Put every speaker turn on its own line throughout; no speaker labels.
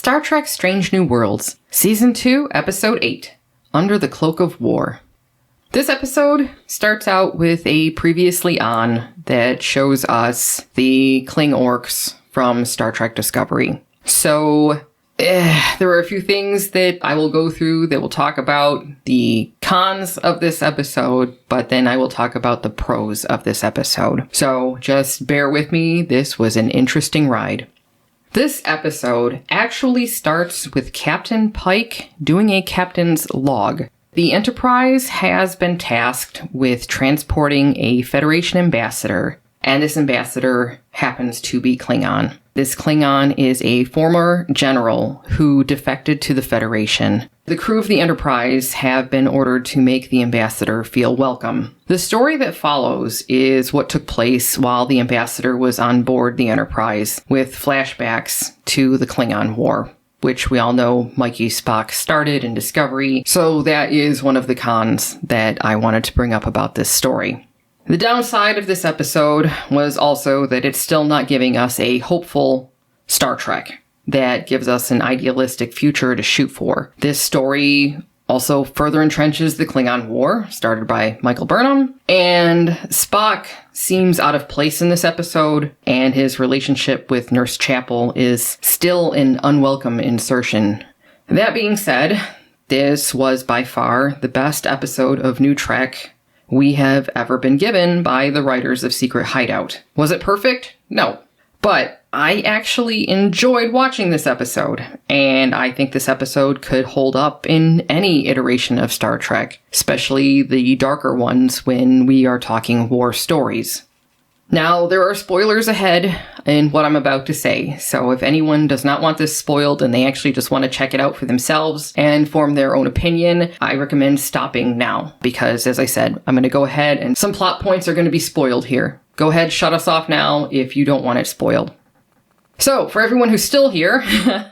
Star Trek Strange New Worlds, Season 2, Episode 8, Under the Cloak of War. This episode starts out with a previously on that shows us the Klingon orcs from Star Trek Discovery. So, there are a few things that I will go through that will talk about the cons of this episode, but then I will talk about the pros of this episode. So, just bear with me, this was an interesting ride. This episode actually starts with Captain Pike doing a captain's log. The Enterprise has been tasked with transporting a Federation ambassador, and this ambassador happens to be Klingon. This Klingon is a former general who defected to the Federation. The crew of the Enterprise have been ordered to make the ambassador feel welcome. The story that follows is what took place while the ambassador was on board the Enterprise, with flashbacks to the Klingon War, which we all know Mikey Spock started in Discovery, so that is one of the cons that I wanted to bring up about this story. The downside of this episode was also that it's still not giving us a hopeful Star Trek that gives us an idealistic future to shoot for. This story also further entrenches the Klingon War, started by Michael Burnham, and Spock seems out of place in this episode, and his relationship with Nurse Chapel is still an unwelcome insertion. That being said, this was by far the best episode of NuTrek we have ever been given by the writers of Secret Hideout. Was it perfect? No. But I actually enjoyed watching this episode, and I think this episode could hold up in any iteration of Star Trek, especially the darker ones when we are talking war stories. Now, there are spoilers ahead in what I'm about to say, so if anyone does not want this spoiled and they actually just want to check it out for themselves and form their own opinion, I recommend stopping now, because as I said, I'm going to go ahead and some plot points are going to be spoiled here. Go ahead, shut us off now if you don't want it spoiled. So, for everyone who's still here,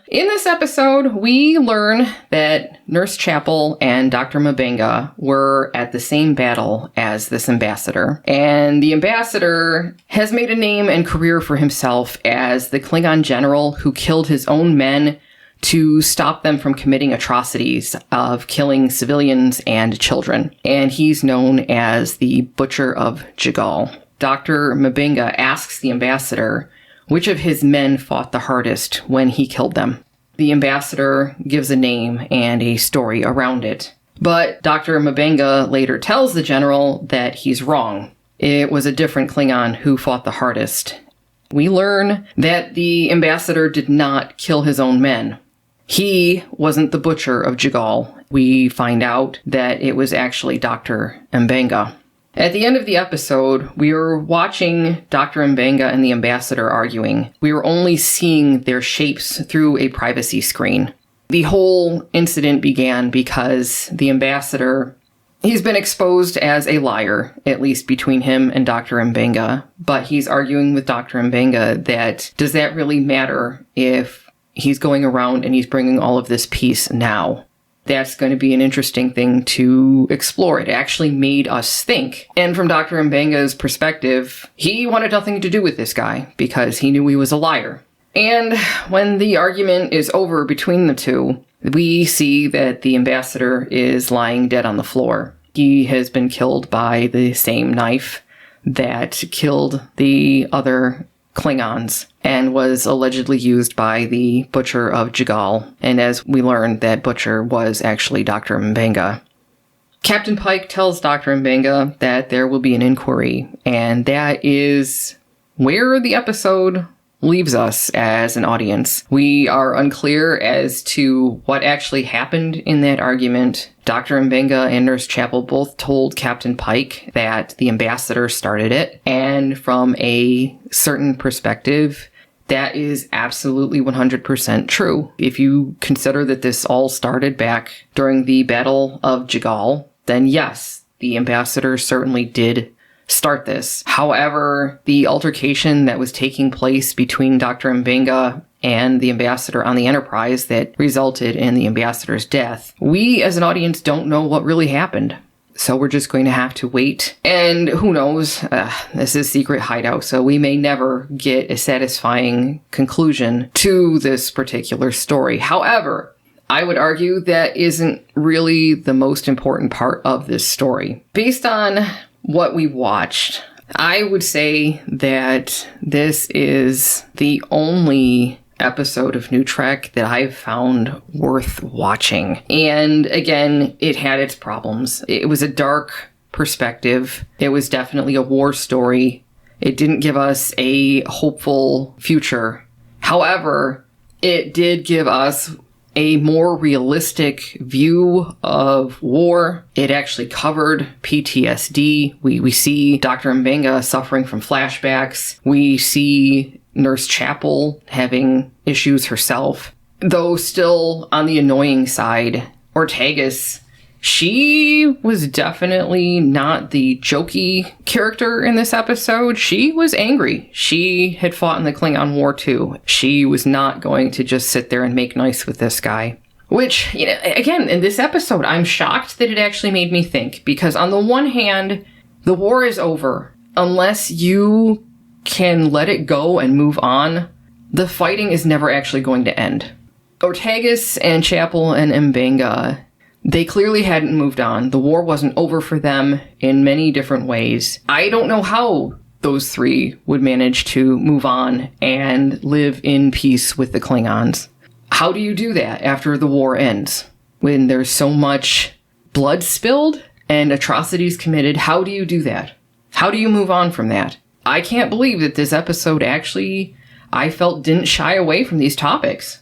in this episode, we learn that Nurse Chapel and Dr. M'Benga were at the same battle as this ambassador. And the ambassador has made a name and career for himself as the Klingon general who killed his own men to stop them from committing atrocities of killing civilians and children. And he's known as the Butcher of Jigal. Dr. M'Benga asks the ambassador which of his men fought the hardest when he killed them. The ambassador gives a name and a story around it. But Dr. M'Benga later tells the general that he's wrong. It was a different Klingon who fought the hardest. We learn that the ambassador did not kill his own men. He wasn't the Butcher of Jigal. We find out that it was actually Dr. M'Benga. At the end of the episode, we were watching Dr. M'Benga and the ambassador arguing. We were only seeing their shapes through a privacy screen. The whole incident began because the ambassador, he's been exposed as a liar, at least between him and Dr. M'Benga, but he's arguing with Dr. M'Benga that does that really matter if he's going around and he's bringing all of this peace now? That's going to be an interesting thing to explore. It actually made us think. And from Dr. M'Benga's perspective, he wanted nothing to do with this guy because he knew he was a liar. And when the argument is over between the two, we see that the ambassador is lying dead on the floor. He has been killed by the same knife that killed the other Klingons and was allegedly used by the Butcher of Jigal. And as we learned, that Butcher was actually Dr. M'Benga. Captain Pike tells Dr. M'Benga that there will be an inquiry, and that is where the episode leaves us as an audience. We are unclear as to what actually happened in that argument. Dr. M'Benga and Nurse Chapel both told Captain Pike that the ambassador started it, and from a certain perspective, that is absolutely 100% true. If you consider that this all started back during the Battle of Jigal, then yes, the ambassador certainly did start this. However, the altercation that was taking place between Dr. M'Benga and the ambassador on the Enterprise that resulted in the ambassador's death, we as an audience don't know what really happened. So we're just going to have to wait. And who knows, this is Secret Hideout, so we may never get a satisfying conclusion to this particular story. However, I would argue that isn't really the most important part of this story. Based on what we watched, I would say that this is the only episode of NuTrek that I've found worth watching. And again, it had its problems. It was a dark perspective. It was definitely a war story. It didn't give us a hopeful future. However, it did give us a more realistic view of war. It actually covered PTSD. We see Dr. M'Benga suffering from flashbacks. We see Nurse Chapel having issues herself. Though still on the annoying side, Ortegas, she was definitely not the jokey character in this episode. She was angry. She had fought in the Klingon War too. She was not going to just sit there and make nice with this guy. Which, again, in this episode, I'm shocked that it actually made me think. Because on the one hand, the war is over. Unless you can let it go and move on, the fighting is never actually going to end. Ortegas and Chapel and M'Benga, they clearly hadn't moved on. The war wasn't over for them in many different ways. I don't know how those three would manage to move on and live in peace with the Klingons. How do you do that after the war ends? When there's so much blood spilled and atrocities committed, how do you do that? How do you move on from that? I can't believe that this episode actually, I felt, didn't shy away from these topics.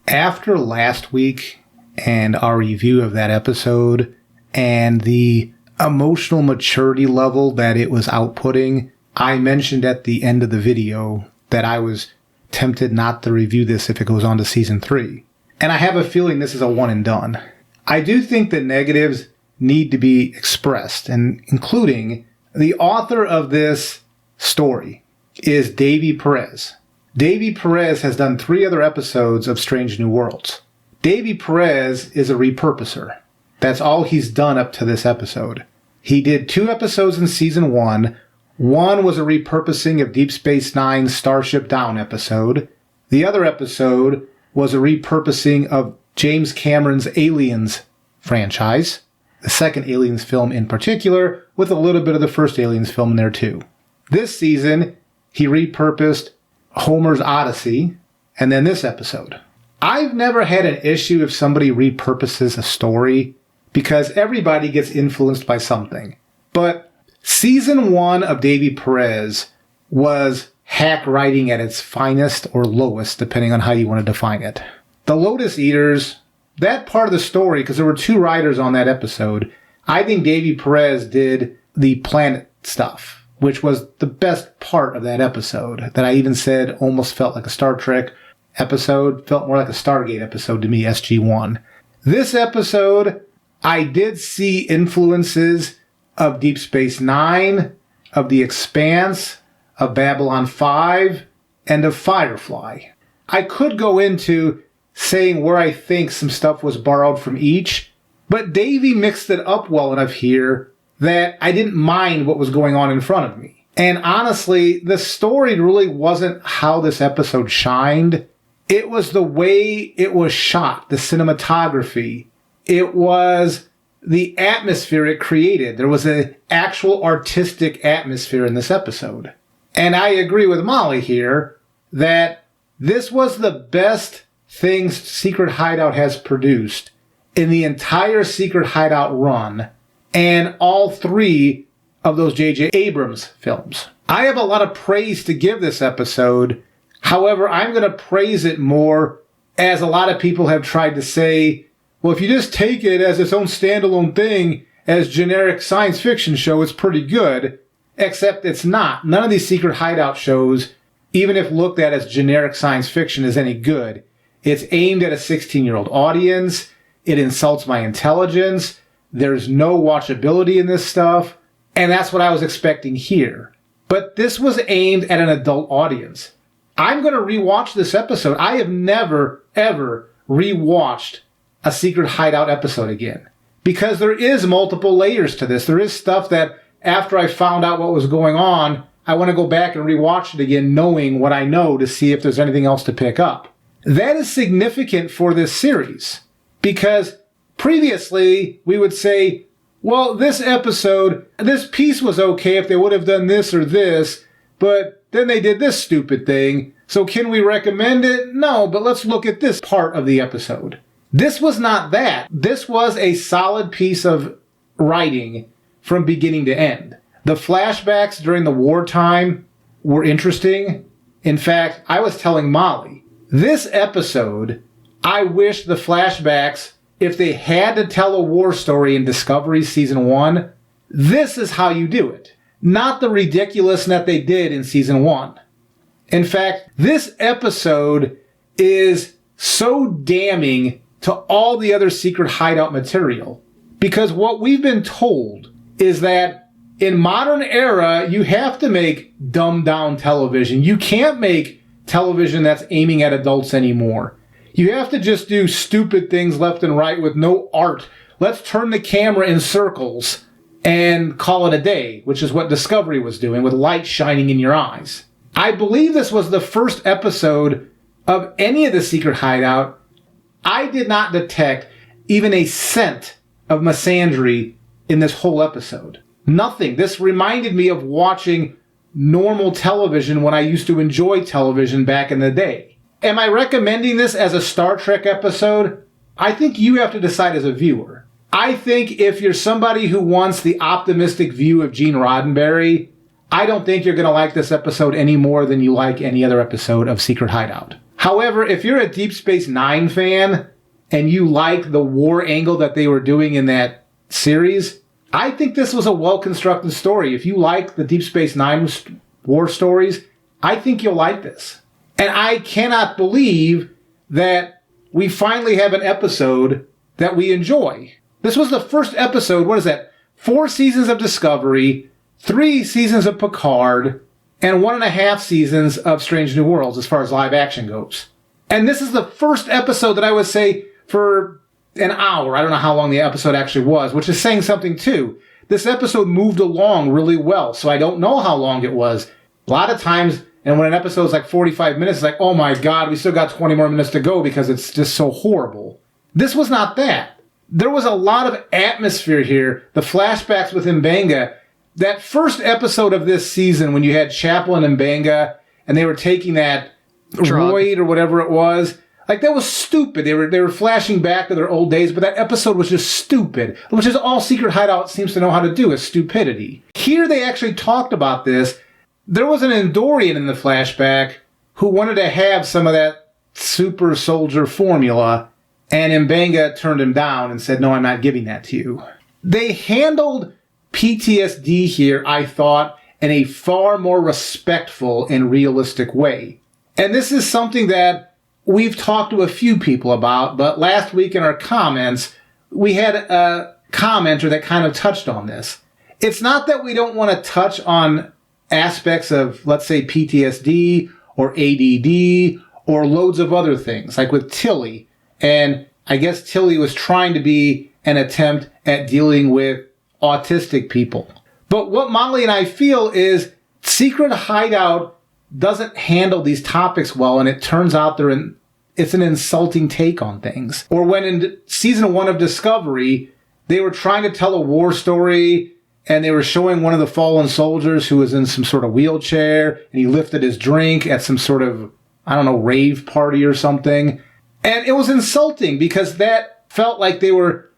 After last week and our review of that episode and the emotional maturity level that it was outputting, I mentioned at the end of the video that I was tempted not to review this if it goes on to season 3. And I have a feeling this is a one and done. I do think the negatives need to be expressed, and including the author of this story is Davy Perez. Davy Perez has done 3 other episodes of Strange New Worlds. Davy Perez is a repurposer. That's all he's done up to this episode. He did 2 episodes in season 1. One was a repurposing of Deep Space Nine's Starship Down episode. The other episode was a repurposing of James Cameron's Aliens franchise, the second Aliens film in particular, with a little bit of the first Aliens film in there too. This season, he repurposed Homer's Odyssey, and then this episode. I've never had an issue if somebody repurposes a story, because everybody gets influenced by something. But season 1 of Davy Perez was hack writing at its finest or lowest, depending on how you want to define it. The Lotus Eaters, that part of the story, because there were 2 writers on that episode, I think Davy Perez did the planet stuff, which was the best part of that episode, that I even said almost felt like a Star Trek episode, felt more like a Stargate episode to me, SG-1. This episode, I did see influences of Deep Space Nine, of The Expanse, of Babylon 5, and of Firefly. I could go into saying where I think some stuff was borrowed from each, but Davey mixed it up well enough here that I didn't mind what was going on in front of me. And honestly, the story really wasn't how this episode shined. It was the way it was shot, the cinematography. It was the atmosphere it created. There was an actual artistic atmosphere in this episode. And I agree with Molly here that this was the best things Secret Hideout has produced in the entire Secret Hideout run, and all 3 of those J.J. Abrams films. I have a lot of praise to give this episode. However, I'm going to praise it more, as a lot of people have tried to say, well, if you just take it as its own standalone thing, as generic science fiction show, it's pretty good. Except it's not. None of these Secret Hideout shows, even if looked at as generic science fiction, is any good. It's aimed at a 16-year-old audience. It insults my intelligence. There's no watchability in this stuff. And that's what I was expecting here. But this was aimed at an adult audience. I'm going to rewatch this episode. I have never, ever rewatched a Secret Hideout episode again. because there is multiple layers to this. There is stuff that after I found out what was going on, I want to go back and rewatch it again, knowing what I know to see if there's anything else to pick up. That is significant for this series because previously we would say, well, this episode, this piece was okay if they would have done this or this, but then they did this stupid thing. So can we recommend it? No, but let's look at this part of the episode. This was not that. This was a solid piece of writing from beginning to end. The flashbacks during the wartime were interesting. In fact, I was telling Molly, this episode, I wish the flashbacks, if they had to tell a war story in Discovery Season 1, this is how you do it. Not the ridiculousness that they did in Season 1. In fact, this episode is so damning to all the other Secret Hideout material. Because what we've been told is that in modern era, you have to make dumbed down television. You can't make television that's aiming at adults anymore. You have to just do stupid things left and right with no art. Let's turn the camera in circles and call it a day, which is what Discovery was doing with light shining in your eyes. I believe this was the first episode of any of the Secret Hideout. I did not detect even a scent of misandry in this whole episode. Nothing. This reminded me of watching normal television when I used to enjoy television back in the day. Am I recommending this as a Star Trek episode? I think you have to decide as a viewer. I think if you're somebody who wants the optimistic view of Gene Roddenberry, I don't think you're going to like this episode any more than you like any other episode of Secret Hideout. However, if you're a Deep Space Nine fan and you like the war angle that they were doing in that series, I think this was a well-constructed story. If you like the Deep Space Nine war stories, I think you'll like this. And I cannot believe that we finally have an episode that we enjoy. This was the first episode, 4 seasons of Discovery, 3 seasons of Picard, and 1.5 seasons of Strange New Worlds as far as live action goes. And this is the first episode that I would say for an hour, I don't know how long the episode actually was, which is saying something too. This episode moved along really well, so I don't know how long it was. A lot of times, and when an episode is like 45 minutes, it's like, oh my God, we still got 20 more minutes to go because it's just so horrible. This was not that. There was a lot of atmosphere here. The flashbacks with M'Benga. That first episode of this season when you had Chapel and M'Benga and they were taking that roid or whatever it was, like that was stupid. They were flashing back to their old days, but that episode was just stupid, which is all Secret Hideout seems to know how to do, is stupidity. Here they actually talked about this. There was an Andorian in the flashback who wanted to have some of that super soldier formula, and M'Benga turned him down and said, no, I'm not giving that to you. They handled PTSD here, I thought, in a far more respectful and realistic way. And this is something that we've talked to a few people about, but last week in our comments, we had a commenter that kind of touched on this. It's not that we don't want to touch on aspects of, let's say, PTSD or ADD or loads of other things, like with Tilly. And I guess Tilly was trying to be an attempt at dealing with autistic people. But what Molly and I feel is Secret Hideout doesn't handle these topics well, and it turns out it's an insulting take on things. Or when in season 1 of Discovery, they were trying to tell a war story, and they were showing one of the fallen soldiers who was in some sort of wheelchair, and he lifted his drink at some sort of, rave party or something. And it was insulting because that felt like they were,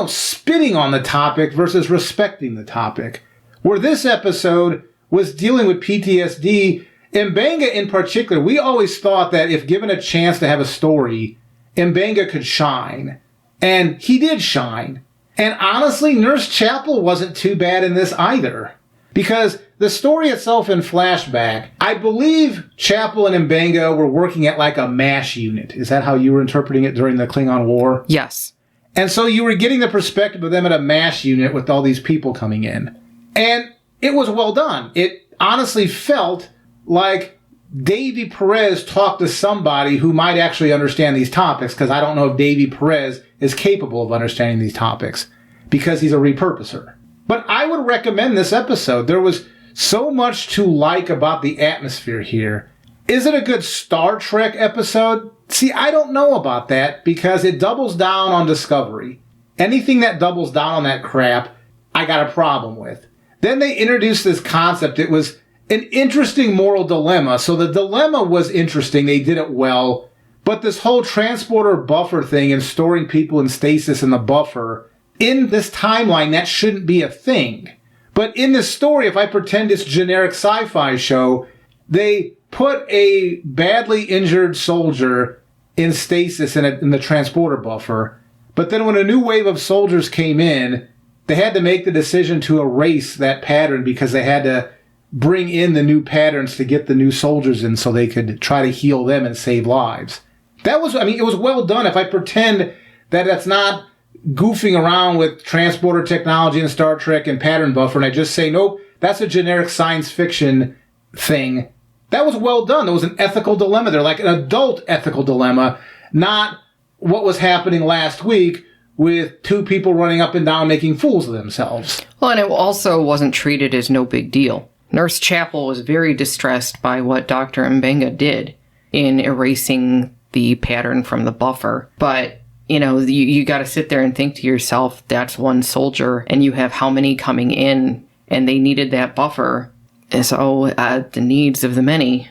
spitting on the topic versus respecting the topic. Where this episode was dealing with PTSD, M'Benga in particular, we always thought that if given a chance to have a story, M'Benga could shine. And he did shine. And honestly, Nurse Chapel wasn't too bad in this either. Because the story itself in flashback, I believe Chapel and M'Benga were working at like a MASH unit. Is that how you were interpreting it during the Klingon War?
Yes.
And so you were getting the perspective of them at a MASH unit with all these people coming in. And it was well done. It honestly felt like Davy Perez talked to somebody who might actually understand these topics, because I don't know if Davy Perez is capable of understanding these topics because he's a repurposer. But I would recommend this episode. There was so much to like about the atmosphere here. Is it a good Star Trek episode? See, I don't know about that because it doubles down on Discovery. Anything that doubles down on that crap, I got a problem with. Then they introduced this concept. It was an interesting moral dilemma. So the dilemma was interesting. They did it well. But this whole transporter buffer thing and storing people in stasis in the buffer, in this timeline, that shouldn't be a thing. But in this story, if I pretend it's generic sci-fi show, they put a badly injured soldier in stasis in the transporter buffer. But then when a new wave of soldiers came in, they had to make the decision to erase that pattern because they had to bring in the new patterns to get the new soldiers in so they could try to heal them and save lives. It was well done. If I pretend that that's not goofing around with transporter technology in Star Trek and pattern buffer, and I just say, nope, that's a generic science fiction thing, that was well done. There was an ethical dilemma there, like an adult ethical dilemma, not what was happening last week with two people running up and down making fools of themselves.
Well, and it also wasn't treated as no big deal. Nurse Chapel was very distressed by what Dr. Mbenga did in erasing the pattern from the buffer. But, you got to sit there and think to yourself, that's one soldier, and you have how many coming in, and they needed that buffer. And so, the needs of the many.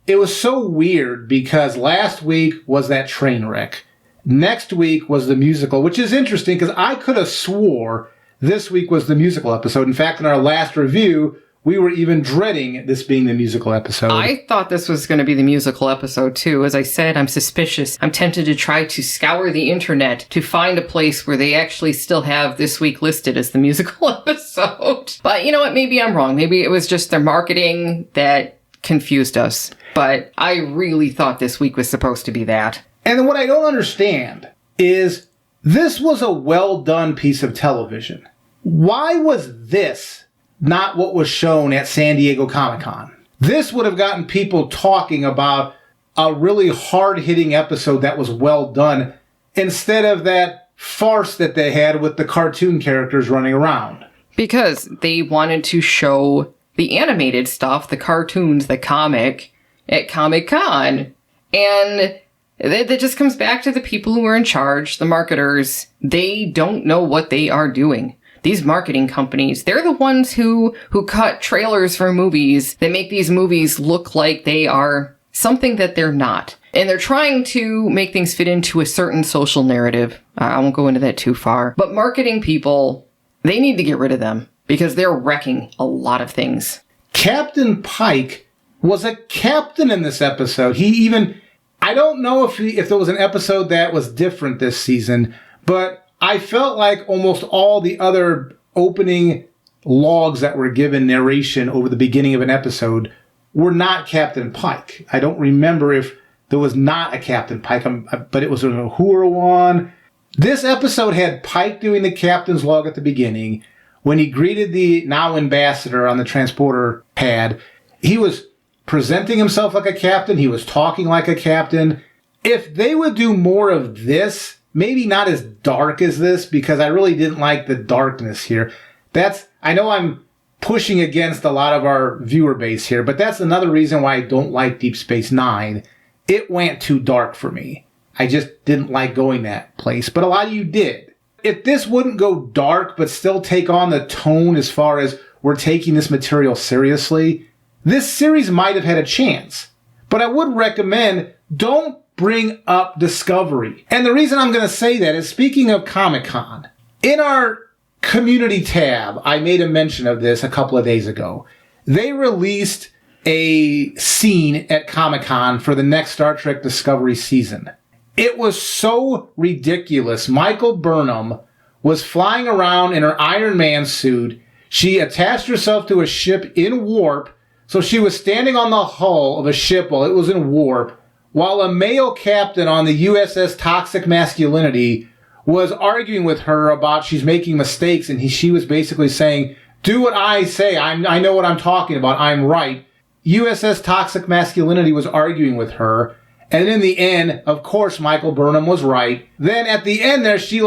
It was so weird because last week was that train wreck. Next week was the musical, which is interesting because I could have swore this week was the musical episode. In fact, in our last review, we were even dreading this being the musical episode.
I thought this was going to be the musical episode, too. As I said, I'm suspicious. I'm tempted to try to scour the internet to find a place where they actually still have this week listed as the musical episode. But you know what? Maybe I'm wrong. Maybe it was just their marketing that confused us. But I really thought this week was supposed to be that.
And what I don't understand is this was a well-done piece of television. Why was this not what was shown at San Diego Comic-Con? This would have gotten people talking about a really hard-hitting episode that was well done instead of that farce that they had with the cartoon characters running around.
Because they wanted to show the animated stuff, the cartoons, the comic, at Comic-Con. And that just comes back to the people who are in charge, the marketers. They don't know what they are doing. These marketing companies, they're the ones who cut trailers for movies that make these movies look like they are something that they're not. And they're trying to make things fit into a certain social narrative. I won't go into that too far. But marketing people, they need to get rid of them because they're wrecking a lot of things.
Captain Pike was a captain in this episode. I don't know if there was an episode that was different this season, but I felt like almost all the other opening logs that were given narration over the beginning of an episode were not Captain Pike. I don't remember if there was not a Captain Pike, but it was an Uhura one. This episode had Pike doing the captain's log at the beginning. When he greeted the now ambassador on the transporter pad, he was presenting himself like a captain. He was talking like a captain. If they would do more of this, maybe not as dark as this, because I really didn't like the darkness here. I know I'm pushing against a lot of our viewer base here, but that's another reason why I don't like Deep Space Nine. It went too dark for me. I just didn't like going that place, but a lot of you did. If this wouldn't go dark, but still take on the tone as far as we're taking this material seriously, this series might have had a chance. But I would recommend don't bring up Discovery. And the reason I'm going to say that is, speaking of Comic-Con, in our community tab, I made a mention of this a couple of days ago. They released a scene at Comic-Con for the next Star Trek Discovery season. It was so ridiculous. Michael Burnham was flying around in her Iron Man suit. She attached herself to a ship in warp, so she was standing on the hull of a ship while it was in warp, while a male captain on the USS Toxic Masculinity was arguing with her about she's making mistakes, and she was basically saying, do what I say, I know what I'm talking about, I'm right. USS Toxic Masculinity was arguing with her, And in the end, of course, Michael Burnham was right. Then at the end there, she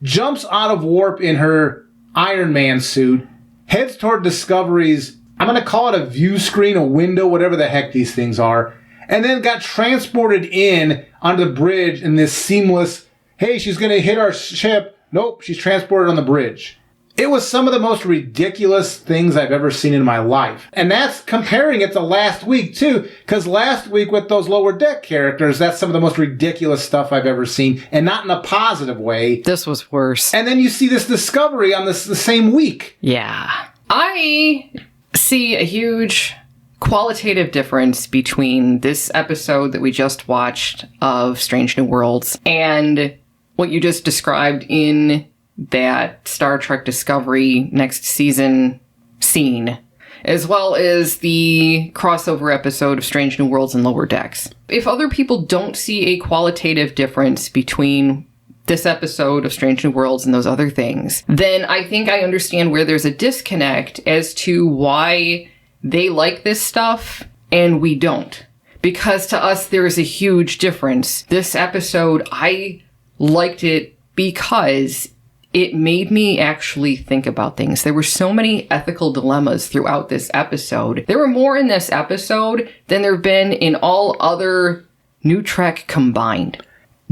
jumps out of warp in her Iron Man suit, heads toward Discovery's, I'm going to call it a view screen, a window, whatever the heck these things are, and then got transported in onto the bridge in this seamless, hey, she's going to hit our ship. Nope, she's transported on the bridge. It was some of the most ridiculous things I've ever seen in my life. And that's comparing it to last week, too, because last week with those lower deck characters, that's some of the most ridiculous stuff I've ever seen, and not in a positive way.
This was worse.
And then you see this Discovery on the same week.
Yeah. I see a huge qualitative difference between this episode that we just watched of Strange New Worlds and what you just described in that Star Trek Discovery next season scene, as well as the crossover episode of Strange New Worlds and Lower Decks. If other people don't see a qualitative difference between this episode of Strange New Worlds and those other things, then I think I understand where there's a disconnect as to why they like this stuff and we don't. Because to us, there is a huge difference. This episode, I liked it because it made me actually think about things. There were so many ethical dilemmas throughout this episode. There were more in this episode than there have been in all other NuTrek combined.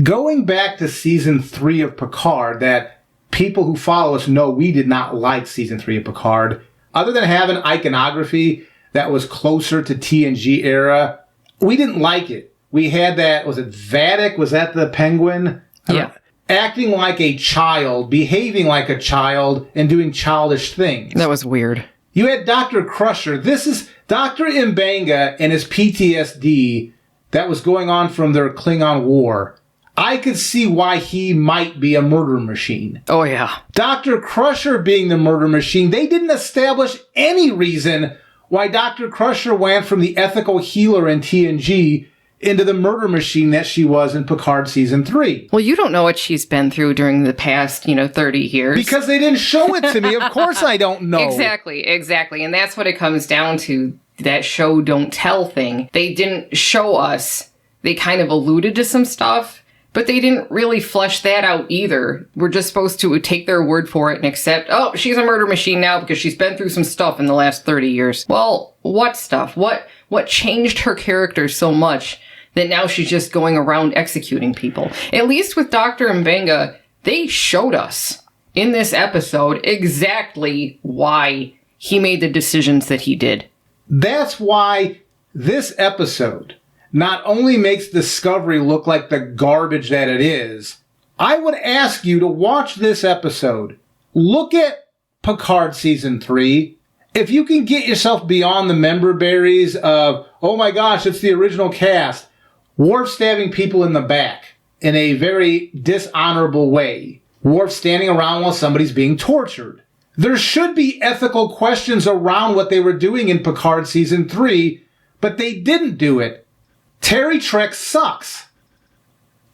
Going back to season 3 of Picard, that people who follow us know we did not like season 3 of Picard. Other than having iconography that was closer to TNG era, we didn't like it. We had that, was it Vatic? Was that the Penguin?
Yeah.
Acting like a child, behaving like a child, and doing childish things.
That was weird.
You had Dr. Crusher. This is Dr. M'Benga and his PTSD that was going on from their Klingon war. I could see why he might be a murder machine.
Oh, yeah.
Dr. Crusher being the murder machine, they didn't establish any reason why Dr. Crusher went from the ethical healer in TNG into the murder machine that she was in Picard Season 3.
Well, you don't know what she's been through during the past, 30 years.
Because they didn't show it to me. Of course I don't know.
Exactly. And that's what it comes down to, that show don't tell thing. They didn't show us. They kind of alluded to some stuff, but they didn't really flesh that out either. We're just supposed to take their word for it and accept, oh, she's a murder machine now because she's been through some stuff in the last 30 years. Well, what stuff? What changed her character so much that now she's just going around executing people? At least with Dr. M'Benga, they showed us in this episode exactly why he made the decisions that he did.
That's why this episode not only makes Discovery look like the garbage that it is. I would ask you to watch this episode. Look at Picard Season 3. If you can get yourself beyond the member berries of, oh my gosh, it's the original cast, Worf stabbing people in the back in a very dishonorable way. Worf standing around while somebody's being tortured. There should be ethical questions around what they were doing in Picard Season 3, but they didn't do it. Terry Trek sucks.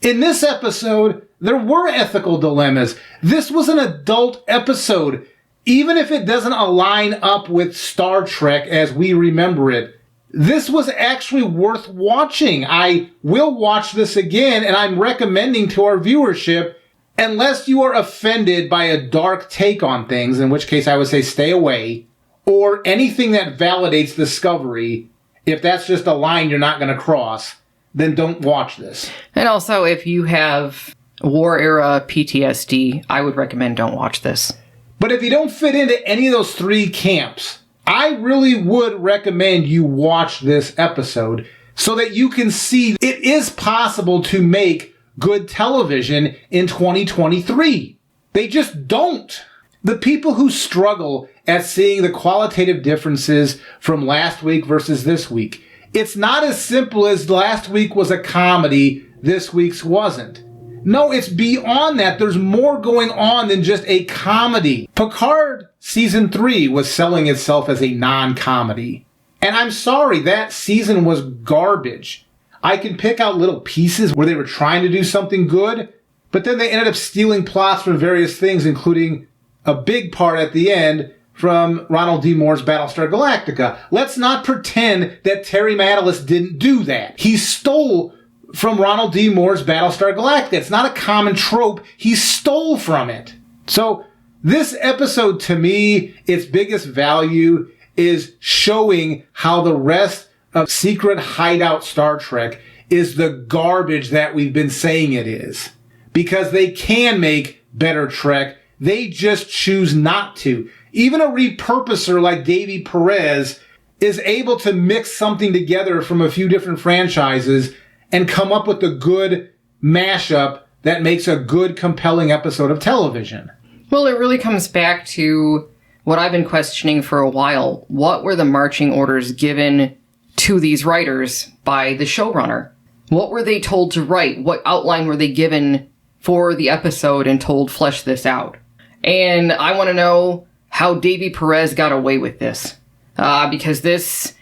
In this episode, there were ethical dilemmas. This was an adult episode. Even if it doesn't align up with Star Trek as we remember it, this was actually worth watching. I will watch this again, and I'm recommending to our viewership, unless you are offended by a dark take on things, in which case I would say stay away, or anything that validates Discovery. If that's just a line you're not going to cross, then don't watch this.
And also, if you have war era PTSD, I would recommend don't watch this.
But if you don't fit into any of those 3 camps, I really would recommend you watch this episode so that you can see it is possible to make good television in 2023. They just don't. The people who struggle at seeing the qualitative differences from last week versus this week, it's not as simple as last week was a comedy, this week's wasn't. No, it's beyond that. There's more going on than just a comedy. Picard Season 3 was selling itself as a non-comedy. And I'm sorry, that season was garbage. I can pick out little pieces where they were trying to do something good, but then they ended up stealing plots from various things, including a big part at the end from Ronald D. Moore's Battlestar Galactica. Let's not pretend that Terry Matalas didn't do that. He stole from Ronald D. Moore's Battlestar Galactica. It's not a common trope. He stole from it. So this episode, to me, its biggest value is showing how the rest of Secret Hideout Star Trek is the garbage that we've been saying it is. Because they can make better Trek. They just choose not to. Even a repurposer like Davy Perez is able to mix something together from a few different franchises and come up with a good mashup that makes a good, compelling episode of television.
Well, it really comes back to what I've been questioning for a while. What were the marching orders given to these writers by the showrunner? What were they told to write? What outline were they given for the episode and told flesh this out? And I want to know how Davy Perez got away with this. Because this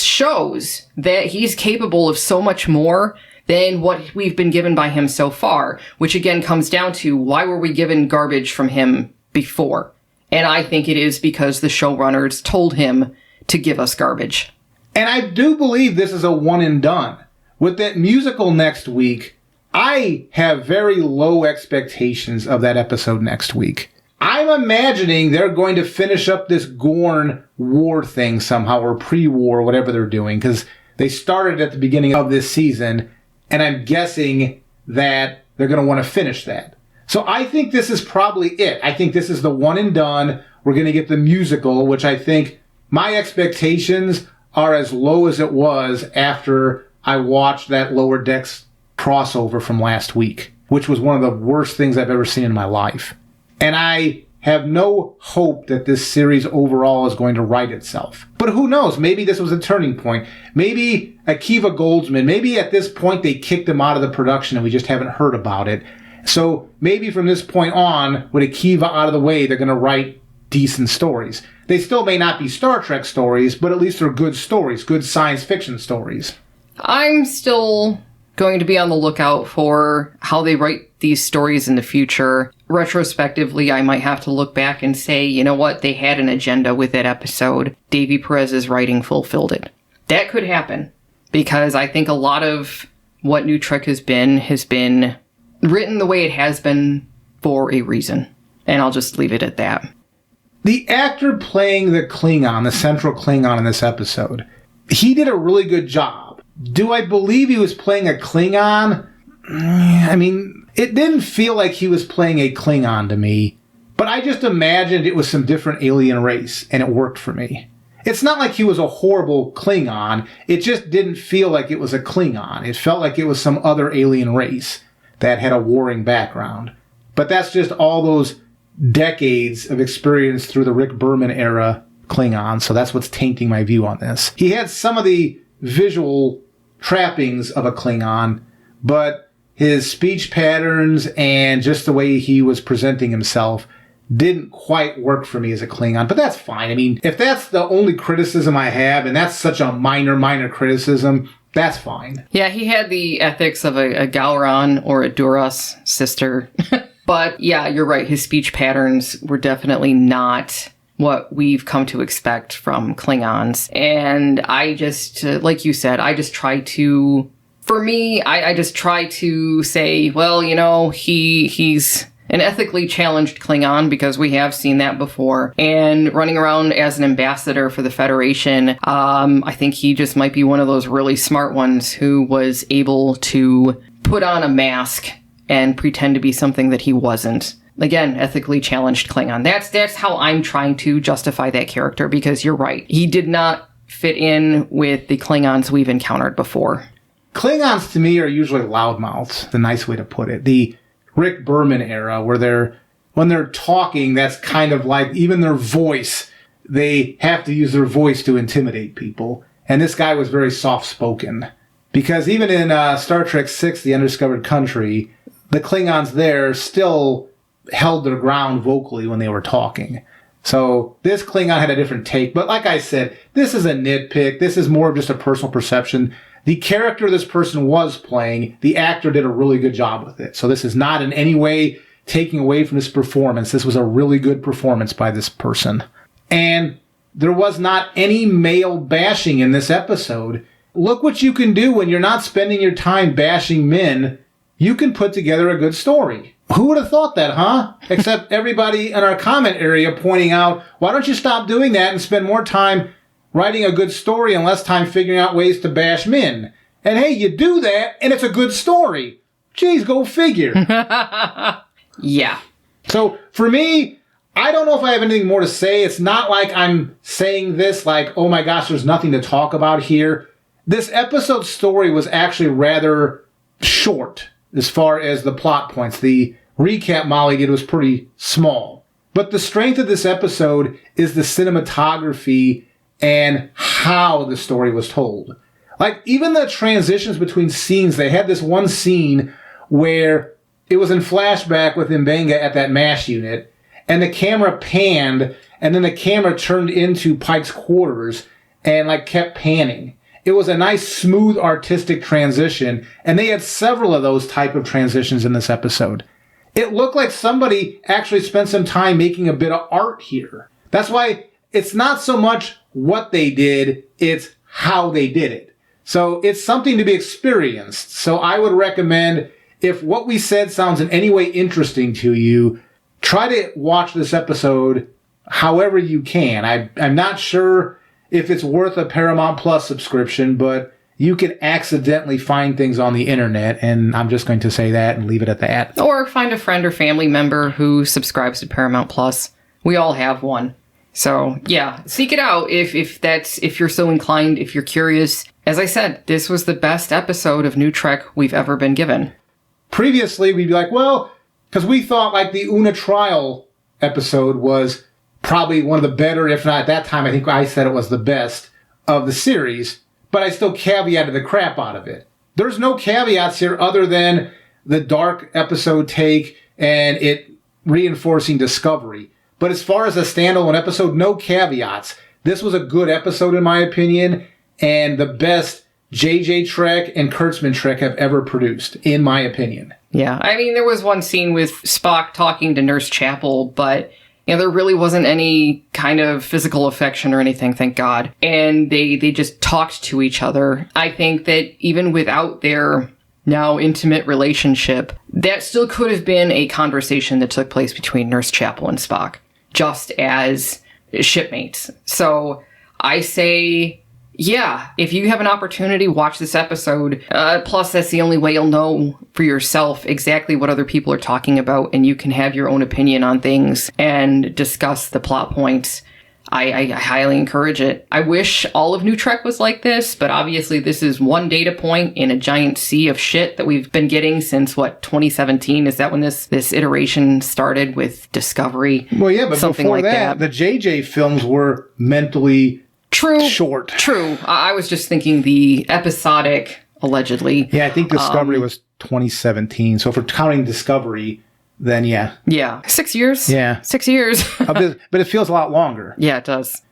shows that he's capable of so much more than what we've been given by him so far, which again comes down to why were we given garbage from him before? And I think it is because the showrunners told him to give us garbage.
And I do believe this is a one and done. With that musical next week, I have very low expectations of that episode next week. I'm imagining they're going to finish up this Gorn war thing somehow, or pre-war, whatever they're doing, because they started at the beginning of this season, and I'm guessing that they're going to want to finish that. So I think this is probably it. I think this is the one and done. We're going to get the musical, which I think my expectations are as low as it was after I watched that Lower Decks crossover from last week, which was one of the worst things I've ever seen in my life. And I have no hope that this series overall is going to right itself. But who knows? Maybe this was a turning point. Maybe Akiva Goldsman, maybe at this point they kicked him out of the production and we just haven't heard about it. So maybe from this point on, with Akiva out of the way, they're going to write decent stories. They still may not be Star Trek stories, but at least they're good stories, good science fiction stories.
I'm still going to be on the lookout for how they write these stories in the future. Retrospectively, I might have to look back and say, you know what, they had an agenda with that episode. Davy Perez's writing fulfilled it. That could happen, because I think a lot of what NuTrek has been written the way it has been for a reason. And I'll just leave it at that.
The actor playing the Klingon, the central Klingon in this episode, he did a really good job. Do I believe he was playing a Klingon? I mean, it didn't feel like he was playing a Klingon to me, but I just imagined it was some different alien race, and it worked for me. It's not like he was a horrible Klingon, it just didn't feel like it was a Klingon. It felt like it was some other alien race that had a warring background. But that's just all those decades of experience through the Rick Berman era Klingon, so that's what's tainting my view on this. He had some of the visual trappings of a Klingon, but his speech patterns and just the way he was presenting himself didn't quite work for me as a Klingon, but that's fine. I mean, if that's the only criticism I have, and that's such a minor criticism, that's fine.
Yeah, he had the ethics of a Gowron or a Duras sister. But yeah, you're right. His speech patterns were definitely not what we've come to expect from Klingons. And I just, like you said, I just try to, for me, I just try to say, well, you know, he's an ethically challenged Klingon, because we have seen that before. And running around as an ambassador for the Federation, I think he just might be one of those really smart ones who was able to put on a mask and pretend to be something that he wasn't. Again, ethically challenged Klingon. That's how I'm trying to justify that character, because you're right. He did not fit in with the Klingons we've encountered before.
Klingons, to me, are usually loudmouths, the nice way to put it. The Rick Berman era, where when they're talking, that's kind of like, even their voice, they have to use their voice to intimidate people. And this guy was very soft-spoken. Because even in Star Trek VI, The Undiscovered Country, the Klingons there still held their ground vocally when they were talking. So this Klingon had a different take. But like I said, this is a nitpick. This is more of just a personal perception. The character this person was playing, the actor did a really good job with it. So this is not in any way taking away from his performance. This was a really good performance by this person. And there was not any male bashing in this episode. look what you can do when you're not spending your time bashing men. You can put together a good story. Who would have thought that, huh? Except everybody in our comment area pointing out, why don't you stop doing that and spend more time writing a good story and less time figuring out ways to bash men? And hey, you do that, and it's a good story. Jeez, go figure.
Yeah.
So, for me, I don't know if I have anything more to say. It's not like I'm saying this like, oh my gosh, there's nothing to talk about here. This episode's story was actually rather short as far as the plot points. The recap Molly did was pretty small. But the strength of this episode is the cinematography and how the story was told. Like, even the transitions between scenes, they had this one scene where it was in flashback with M'Benga at that MASH unit, and the camera panned, and then the camera turned into Pike's quarters and, like, kept panning. It was a nice, smooth, artistic transition, and they had several of those type of transitions in this episode. It looked like somebody actually spent some time making a bit of art here. That's why it's not so much what they did, it's how they did it. So it's something to be experienced. So I would recommend, if what we said sounds in any way interesting to you, try to watch this episode however you can. I'm not sure if it's worth a Paramount Plus subscription, but you can accidentally find things on the internet, and I'm just going to say that and leave it at that.
Or find a friend or family member who subscribes to Paramount Plus. We all have one. So, yeah, seek it out if you're so inclined, if you're curious. As I said, this was the best episode of NuTrek we've ever been given.
Previously, we'd be like, well, because we thought like the Una Trial episode was probably one of the better, if not at that time, I think I said it was the best of the series, but I still caveated the crap out of it. There's no caveats here other than the dark episode take and it reinforcing Discovery. But as far as a standalone episode, no caveats. This was a good episode in my opinion, and the best JJ Trek and Kurtzman Trek have ever produced, in my opinion.
Yeah, I mean, there was one scene with Spock talking to Nurse Chapel, but there really wasn't any kind of physical affection or anything, thank God. And they just talked to each other. I think that even without their now intimate relationship, that still could have been a conversation that took place between Nurse Chapel and Spock, just as shipmates. So I say, yeah, if you have an opportunity, watch this episode. Plus, that's the only way you'll know for yourself exactly what other people are talking about, and you can have your own opinion on things and discuss the plot points. I highly encourage it. I wish all of NuTrek was like this, but obviously this is one data point in a giant sea of shit that we've been getting since, 2017? Is that when this iteration started with Discovery?
Well, yeah, but
something
before
like that,
the JJ films were mentally short.
True. I was just thinking the episodic, allegedly.
Yeah, I think Discovery was 2017. So if we're counting Discovery, then yeah.
Yeah. 6 years?
Yeah.
6 years.
But it feels a lot longer.
Yeah, it does.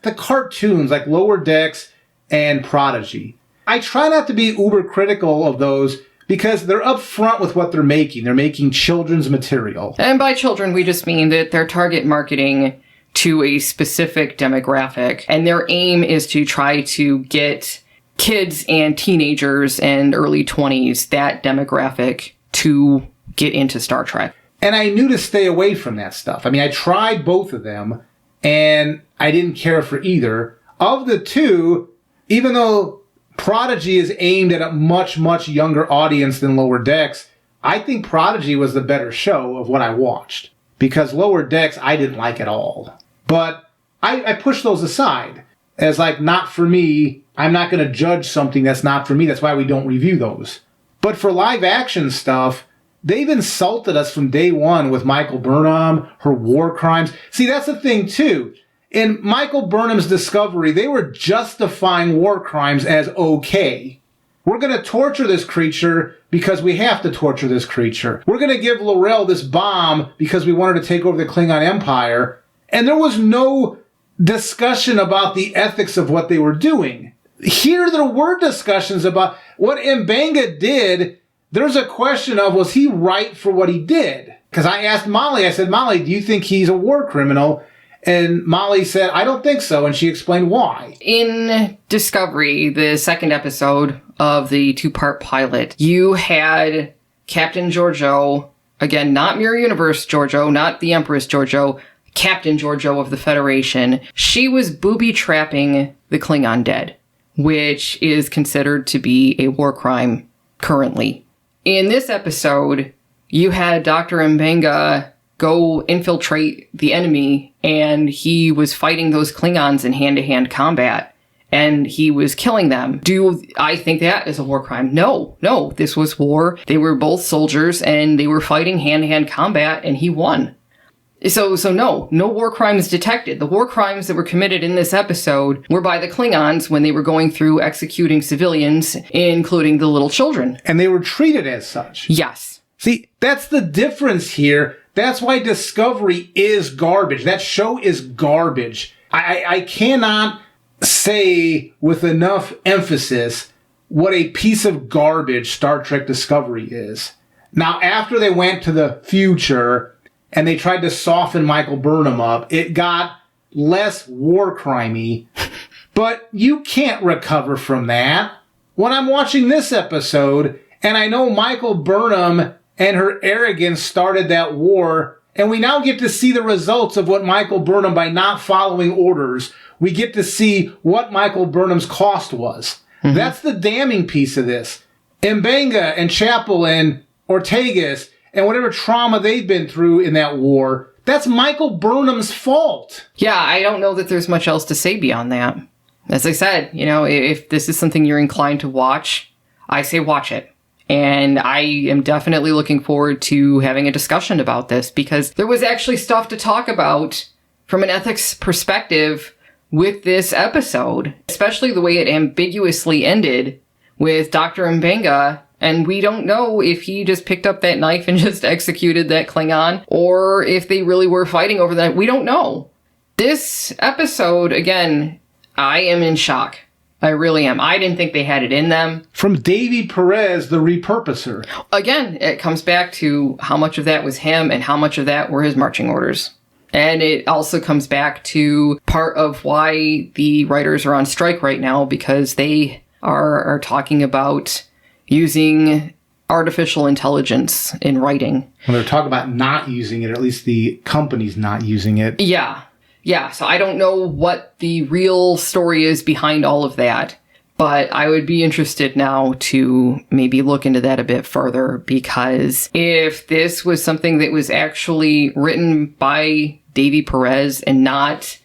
The cartoons, like Lower Decks and Prodigy, I try not to be uber critical of those because they're upfront with what they're making. They're making children's material.
And by children, we just mean that they're target marketing to a specific demographic, and their aim is to try to get kids and teenagers and early 20s, that demographic, to get into Star Trek.
And I knew to stay away from that stuff. I mean, I tried both of them, and I didn't care for either. Of the two, even though Prodigy is aimed at a much, much younger audience than Lower Decks, I think Prodigy was the better show of what I watched. Because Lower Decks, I didn't like at all. But I pushed those aside as like, not for me. I'm not going to judge something that's not for me. That's why we don't review those. But for live action stuff, they've insulted us from day one with Michael Burnham, her war crimes. See, that's the thing, too. In Michael Burnham's Discovery, they were justifying war crimes as okay. We're going to torture this creature because we have to torture this creature. We're going to give L'Rell this bomb because we want her to take over the Klingon Empire. And there was no discussion about the ethics of what they were doing. Here there were discussions about what M'Benga did. There's a question of, was he right for what he did? Because I asked Molly, I said, Molly, do you think he's a war criminal? And Molly said, I don't think so. And she explained why.
In Discovery, the second episode of the 2-part pilot, you had Captain Georgiou, again, not Mirror Universe Georgiou, not the Empress Georgiou, Captain Georgiou of the Federation. She was booby-trapping the Klingon dead, which is considered to be a war crime currently. In this episode, you had Dr. M'Benga go infiltrate the enemy, and he was fighting those Klingons in hand-to-hand combat, and he was killing them. Do I think that is a war crime? No, this was war. They were both soldiers, and they were fighting hand-to-hand combat, and he won. So no war crimes detected. The war crimes that were committed in this episode were by the Klingons when they were going through executing civilians, including the little children.
And they were treated as such.
Yes.
See, that's the difference here. That's why Discovery is garbage. That show is garbage. I cannot say with enough emphasis what a piece of garbage Star Trek Discovery is. Now, after they went to the future and they tried to soften Michael Burnham up, it got less war crimey. But you can't recover from that. When I'm watching this episode, and I know Michael Burnham and her arrogance started that war, and we now get to see the results of what Michael Burnham, by not following orders, we get to see what Michael Burnham's cost was. Mm-hmm. That's the damning piece of this. M'Benga and Chapel and Ortegas and whatever trauma they've been through in that war, that's Michael Burnham's fault.
Yeah, I don't know that there's much else to say beyond that. As I said, if this is something you're inclined to watch, I say watch it. And I am definitely looking forward to having a discussion about this, because there was actually stuff to talk about from an ethics perspective with this episode, especially the way it ambiguously ended with Dr. M'Benga. And we don't know if he just picked up that knife and just executed that Klingon, or if they really were fighting over that. We don't know. This episode, again, I am in shock. I really am. I didn't think they had it in them.
From Davy Perez, the repurposer.
Again, it comes back to how much of that was him and how much of that were his marching orders. And it also comes back to part of why the writers are on strike right now, because they are talking about using artificial intelligence in writing.
When they're talking about not using it, or at least the company's not using it.
Yeah, so I don't know what the real story is behind all of that, but I would be interested now to maybe look into that a bit further, because if this was something that was actually written by Davy Perez and not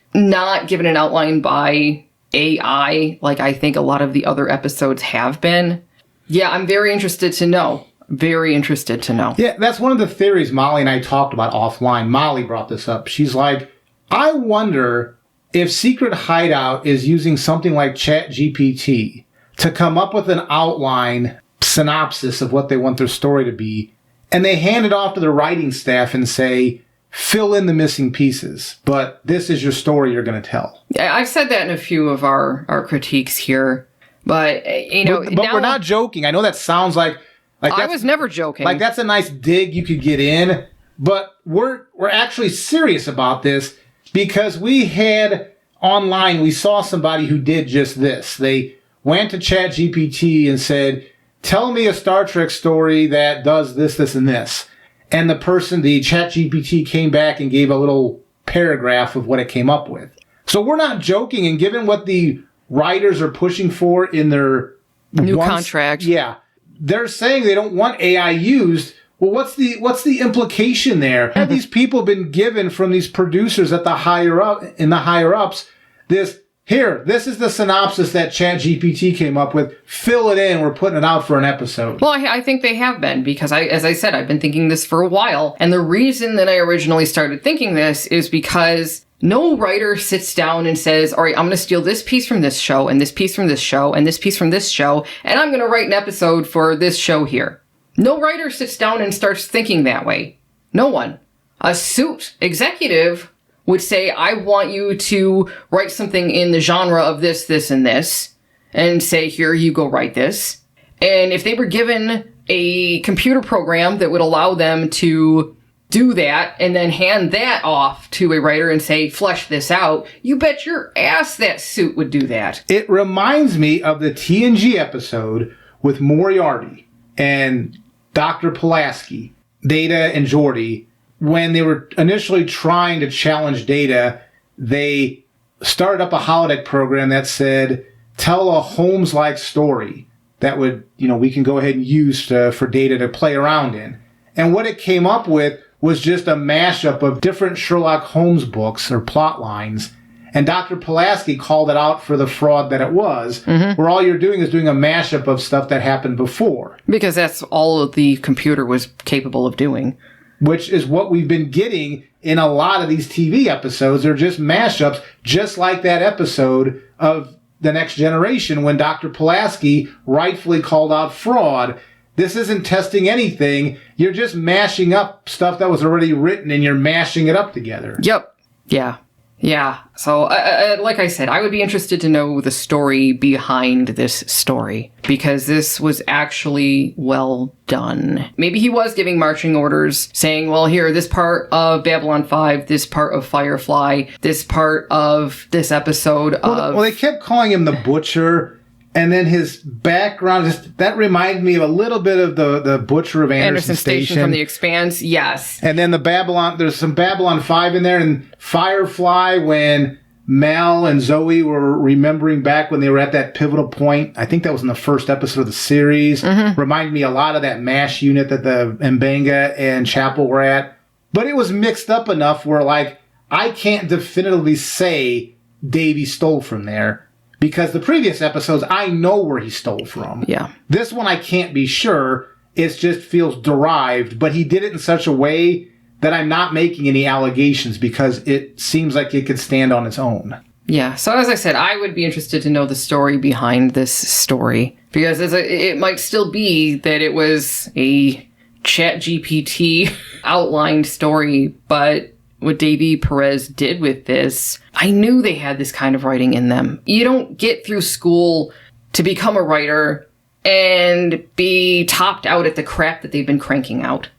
given an outline by AI, like I think a lot of the other episodes have been, yeah, I'm very interested to know. Very interested to know.
Yeah, that's one of the theories Molly and I talked about offline. Molly brought this up. She's like, I wonder if Secret Hideout is using something like ChatGPT to come up with an outline synopsis of what they want their story to be, and they hand it off to the writing staff and say, fill in the missing pieces, but this is your story you're going to tell.
I've said that in a few of our critiques here, but,
But now, we're not joking. I know that sounds like
I was never joking.
Like that's a nice dig you could get in, but we're actually serious about this. Because we had online, we saw somebody who did just this. They went to ChatGPT and said, tell me a Star Trek story that does this, this, and this. And the ChatGPT came back and gave a little paragraph of what it came up with. So we're not joking, and given what the writers are pushing for in their
new contract.
Yeah. They're saying they don't want AI used. Well, what's the implication there? Have these people been given from these producers at the higher ups this is the synopsis that ChatGPT came up with. Fill it in. We're putting it out for an episode.
Well, I think they have been, because as I said, I've been thinking this for a while. And the reason that I originally started thinking this is because no writer sits down and says, all right, I'm going to steal this piece from this show and this piece from this show and this piece from this show, and I'm going to write an episode for this show here. No writer sits down and starts thinking that way. No one. A suit executive would say, I want you to write something in the genre of this, this, and this, and say, here, you go write this. And if they were given a computer program that would allow them to do that and then hand that off to a writer and say, flesh this out, you bet your ass that suit would do that.
It reminds me of the TNG episode with Moriarty and Dr. Pulaski, Data and Geordi. When they were initially trying to challenge Data, they started up a holodeck program that said, tell a Holmes-like story that would, we can go ahead and use for Data to play around in. And what it came up with was just a mashup of different Sherlock Holmes books or plot lines. And Dr. Pulaski called it out for the fraud that it was, where all you're doing is doing a mashup of stuff that happened before.
Because that's all the computer was capable of doing.
Which is what we've been getting in a lot of these TV episodes. They're just mashups, just like that episode of The Next Generation when Dr. Pulaski rightfully called out fraud. This isn't testing anything. You're just mashing up stuff that was already written and you're mashing it up together.
Yep. Yeah. Yeah. So, like I said, I would be interested to know the story behind this story because this was actually well done. Maybe he was giving marching orders saying, well, here, this part of Babylon 5, this part of Firefly, this part of this episode of...
Well, they kept calling him the Butcher. And then his background, that reminded me of a little bit of the Butcher of Anderson Station.
From The Expanse, yes.
And then there's some Babylon 5 in there. And Firefly, when Mal and Zoe were remembering back when they were at that pivotal point, I think that was in the first episode of the series, reminded me a lot of that MASH unit that the M'Benga and Chapel were at. But it was mixed up enough where, I can't definitively say Davey stole from there. Because the previous episodes, I know where he stole from.
Yeah.
This one, I can't be sure. It just feels derived. But he did it in such a way that I'm not making any allegations because it seems like it could stand on its own.
Yeah. So as I said, I would be interested to know the story behind this story. Because it might still be that it was a ChatGPT outlined story, but... what Davey Perez did with this, I knew they had this kind of writing in them. You don't get through school to become a writer and be topped out at the crap that they've been cranking out.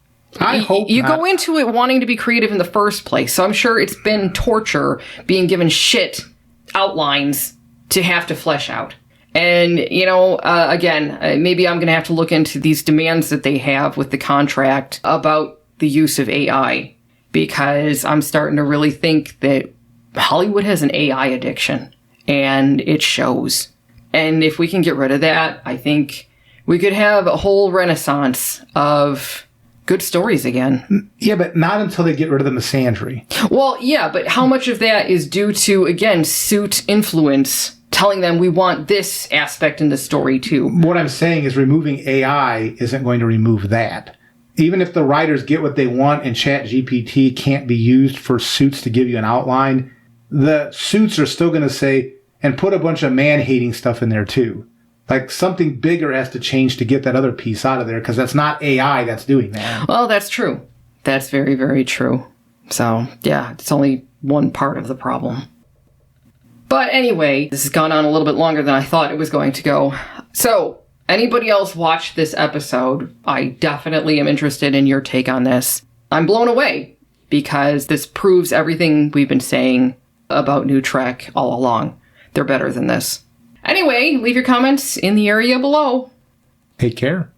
I hope
you
not.
go into it wanting to be creative in the first place, so I'm sure it's been torture being given shit outlines to have to flesh out. And, again, maybe I'm going to have to look into these demands that they have with the contract about the use of AI. Because I'm starting to really think that Hollywood has an AI addiction, and it shows. And if we can get rid of that, I think we could have a whole renaissance of good stories again.
Yeah, but not until they get rid of the misandry.
Well, yeah, but how much of that is due to, again, suit influence telling them we want this aspect in the story too?
What I'm saying is removing AI isn't going to remove that. Even if the writers get what they want and ChatGPT can't be used for suits to give you an outline, the suits are still going to say, and put a bunch of man-hating stuff in there too. Something bigger has to change to get that other piece out of there, because that's not AI that's doing that.
Well, that's true. That's very, very true. So, yeah, it's only one part of the problem. But anyway, this has gone on a little bit longer than I thought it was going to go. So... anybody else watch this episode? I definitely am interested in your take on this. I'm blown away because this proves everything we've been saying about NuTrek all along. They're better than this. Anyway, leave your comments in the area below.
Take care.